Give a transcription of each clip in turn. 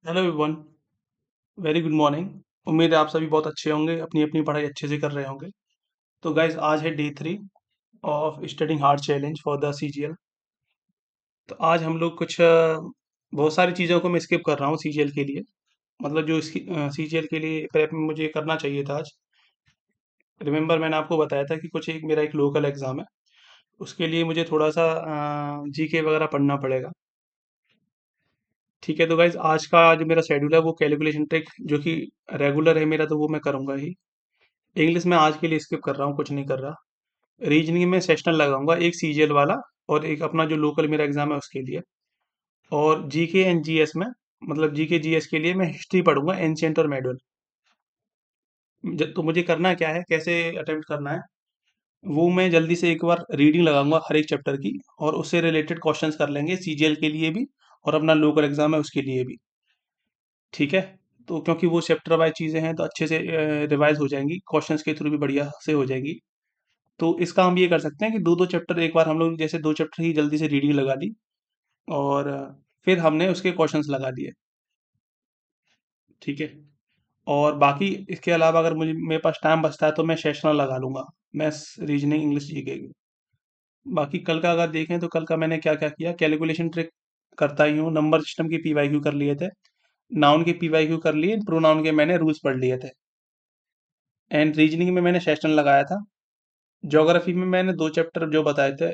Hello everyone. Very good morning. उम्मीद है आप सभी बहुत अच्छे होंगे, अपनी अपनी पढ़ाई अच्छे से कर रहे होंगे। तो गाइज आज है day 3 of studying hard challenge for the CGL. तो आज हम लोग कुछ बहुत सारी चीज़ों को मैं स्किप कर रहा हूँ सीजीएल के लिए। मतलब जो सीजीएल के लिए प्रेप में मुझे करना चाहिए था आज। रिमेंबर मैंने आपको बताया था कि कुछ मेरा एक लोकल एग्ज़ाम है, उसके लिए मुझे थोड़ा सा जीके वगैरह पढ़ना पड़ेगा। ठीक है, तो गाइज आज का जो मेरा शेड्यूल है वो कैलकुलेशन ट्रिक जो कि रेगुलर है मेरा, तो वो मैं करूँगा ही। इंग्लिश में आज के लिए स्किप कर रहा हूँ, कुछ नहीं कर रहा। रीजनिंग में सेशनल लगाऊंगा, एक सीजीएल वाला और एक अपना जो लोकल मेरा एग्जाम है उसके लिए। और जीके एंड जीएस में, मतलब जीके जीएस के लिए मैं हिस्ट्री पढ़ूंगा, एंशियंट और मेडल। तो मुझे करना क्या है, कैसे अटेम्प्ट करना है, वो मैं जल्दी से एक बार रीडिंग लगाऊंगा हर एक चैप्टर की, और उससे रिलेटेड क्वेश्चंस कर लेंगे सीजीएल के लिए भी और अपना लोकल एग्जाम है उसके लिए भी। ठीक है, तो क्योंकि वो चैप्टर वाइज चीज़ें हैं तो अच्छे से रिवाइज हो जाएंगी, क्वेश्चंस के थ्रू भी बढ़िया से हो जाएगी। तो इसका हम ये कर सकते हैं कि दो दो चैप्टर एक बार हम लोग, जैसे दो चैप्टर ही जल्दी से रीडिंग लगा ली और फिर हमने उसके क्वेश्चंस लगा दिए। ठीक है, और बाकी इसके अलावा अगर मुझे मेरे पास टाइम बचता है तो मैं सेशनल लगा लूंगा, मैथ्स, रीजनिंग, इंग्लिश, जीके की। बाकी कल का अगर देखें तो कल का मैंने क्या क्या किया, कैलकुलेशन ट्रिक करता ही हूँ, नंबर सिस्टम की पीवाईक्यू कर लिए थे, नाउन के पीवाईक्यू कर लिए, प्रोनाउन के मैंने रूल्स पढ़ लिए थे। एंड रीजनिंग में मैंने सेशनल लगाया था। ज्योग्राफी में मैंने दो चैप्टर जो बताए थे,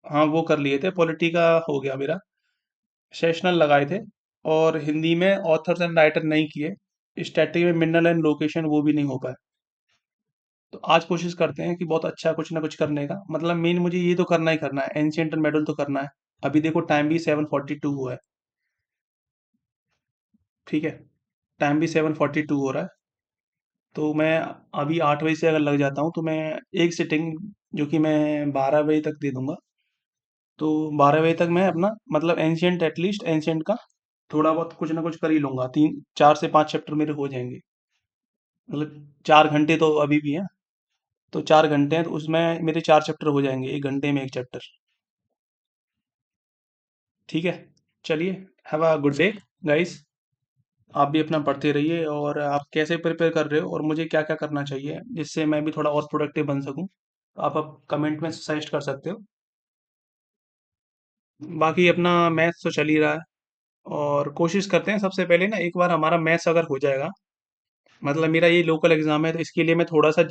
हाँ वो कर लिए थे, पॉलिटी का हो गया मेरा, सेशनल लगाए थे। और हिंदी में ऑथर्स एंड राइटर नहीं किए, स्टैटिक में मिनरल एंड लोकेशन वो भी नहीं हो पाए। तो आज कोशिश करते हैं कि बहुत अच्छा कुछ ना कुछ करने का, मतलब मेन मुझे ये तो करना ही करना है, एंशियंट एंड मेडल तो करना है। अभी देखो टाइम भी 7:42 हुआ है। ठीक है, टाइम भी 7:42 हो रहा है। तो मैं अभी 8 बजे से अगर लग जाता हूँ तो मैं एक सिटिंग जो कि मैं 12 बजे तक दे दूंगा। तो 12 बजे तक मैं अपना मतलब एंशियंट, एटलीस्ट एंशियंट का थोड़ा बहुत कुछ ना कुछ कर ही लूंगा, 4 से 5 चैप्टर मेरे हो जाएंगे। मतलब 4 घंटे तो अभी भी है, तो 4 घंटे हैं तो उसमें मेरे 4 चैप्टर हो जाएंगे, 1 घंटे में एक चैप्टर। ठीक है, चलिए, have a good day guys. आप भी अपना पढ़ते रहिए, और आप कैसे प्रिपेयर कर रहे हो और मुझे क्या क्या करना चाहिए जिससे मैं भी थोड़ा और प्रोडक्टिव बन सकूं, तो आप कमेंट में सजेस्ट कर सकते हो। बाकी अपना मैथ्स तो चल ही रहा है, और कोशिश करते हैं सबसे पहले ना, एक बार हमारा मैथ्स अगर हो जाएगा, मतलब मेरा ये लोकल एग्जाम है तो इसके लिए मैं थोड़ा सा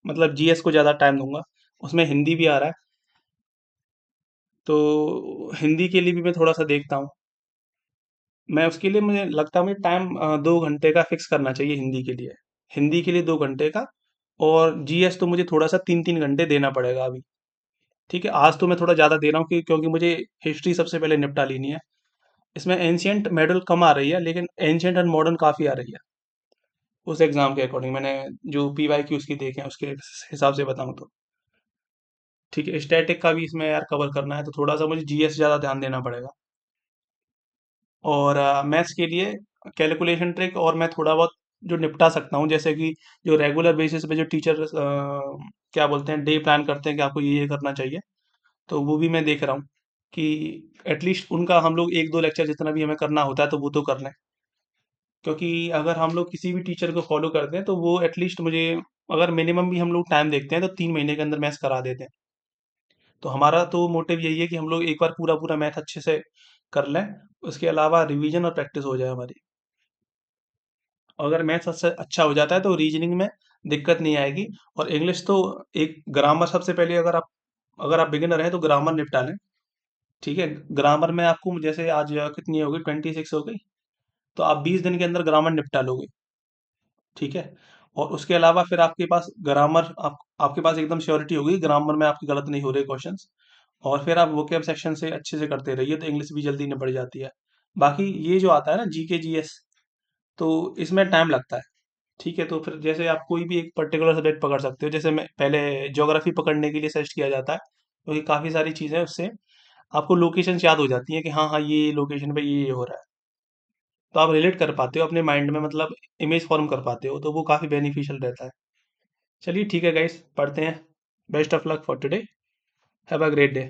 मतलब जीएस को ज़्यादा टाइम दूंगा। उसमें हिंदी भी आ रहा है, तो हिंदी के लिए भी मैं थोड़ा सा देखता हूँ। मैं उसके लिए, मुझे लगता है मुझे टाइम 2 घंटे का फिक्स करना चाहिए हिंदी के लिए। हिंदी के लिए 2 घंटे का, और जीएस तो मुझे थोड़ा सा 3-3 घंटे देना पड़ेगा अभी। ठीक है, आज तो मैं थोड़ा ज़्यादा दे रहा हूँ क्योंकि मुझे हिस्ट्री सबसे पहले निपटा लेनी है। इसमें एंशियंट मेडल कम आ रही है, लेकिन एंशियंट एंड मॉडर्न काफ़ी आ रही है उस एग्जाम के अकॉर्डिंग, मैंने जो पीवाई की उसकी देखे हैं उसके हिसाब से बताऊँ तो। ठीक है, स्टैटिक का भी इसमें यार कवर करना है तो थोड़ा सा मुझे जीएस ज़्यादा ध्यान देना पड़ेगा। और मैथ्स के लिए कैलकुलेशन ट्रिक और मैं थोड़ा बहुत जो निपटा सकता हूँ, जैसे कि जो रेगुलर बेसिस पे जो टीचर क्या बोलते हैं, डे प्लान करते हैं कि आपको ये करना चाहिए, तो वो भी मैं देख रहा हूँ कि एटलीस्ट उनका हम लोग एक दो लेक्चर जितना भी हमें करना होता है तो वो तो कर लें। क्योंकि अगर हम लोग किसी भी टीचर को फॉलो करते हैं तो वो एटलीस्ट मुझे, अगर मिनिमम भी हम लोग टाइम देखते हैं तो 3 महीने के अंदर मैथ्स करा देते हैं। तो हमारा तो मोटिव यही है कि हम लोग एक बार पूरा पूरा मैथ अच्छे से कर लें, उसके अलावा रिवीजन और प्रैक्टिस हो जाए हमारी। अगर मैथ्स अच्छा अच्छा हो जाता है तो रीजनिंग में दिक्कत नहीं आएगी। और इंग्लिश तो, एक ग्रामर सबसे पहले, अगर आप बिगिनर हैं तो ग्रामर निपटा लें। ठीक है, ग्रामर में आपको, जैसे आज कितनी हो गई, 26 हो गई, तो आप 20 दिन के अंदर ग्रामर निपटा लोगे। ठीक है, और उसके अलावा फिर आपके पास ग्रामर, आपके पास एकदम श्योरिटी होगी ग्रामर में आपकी गलत नहीं हो रहे क्वेश्चंस। और फिर आप वोकेब सेक्शन से अच्छे से करते रहिए तो इंग्लिश भी जल्दी निपट जाती है। बाकी ये जो आता है ना जीके जीएस, तो इसमें टाइम लगता है। ठीक है, तो फिर जैसे आप कोई भी एक पर्टिकुलर सब्जेक्ट पकड़ सकते हो, जैसे मैं पहले ज्योग्राफी पकड़ने के लिए सर्च किया जाता है, क्योंकि काफ़ी सारी चीज़ें उससे आपको लोकेशन याद हो जाती हैं कि हाँ हाँ ये लोकेशन पे ये हो रहा है। तो आप रिलेट कर पाते हो अपने माइंड में, मतलब इमेज फॉर्म कर पाते हो, तो वो काफ़ी बेनिफिशियल रहता है। चलिए ठीक है गाइस, पढ़ते हैं। Best of luck for today. Have a great day.